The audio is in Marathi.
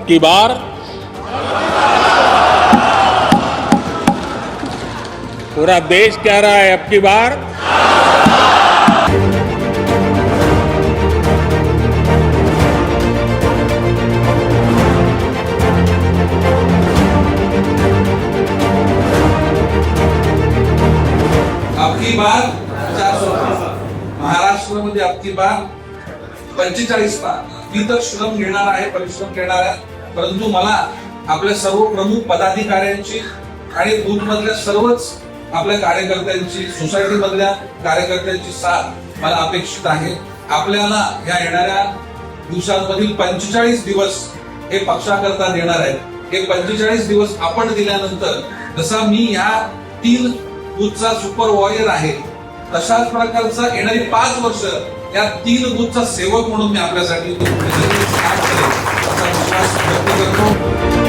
की बार पूरा देश कह रहा है अब की बार अबकी बार 400 महाराष्ट्रामध्ये अबकी बार 45 मी तर श्रम घेणार आहे, परिश्रम घेणार आहे, परंतु मला आपल्या सर्व प्रमुख पदाधिकाऱ्यांची आणि बूथ मधल्या सर्वच आपल्या कार्यकर्त्यांची, सोसायटी मधल्या कार्यकर्त्यांची साथ मला अपेक्षित आहे. आपल्याला या येणाऱ्या दिवसांमधील 45 दिवस हे पक्षाकरता देणार आहेत. हे 45 दिवस आपण दिल्यानंतर जसा मी या 3 बूथचा सुपरवायझर आहे, तशाच प्रकारचा येणारी 5 वर्ष या 3 बूथचा सेवक म्हणून मी आपल्यासाठी काम करेन असा विश्वास व्यक्त करतो.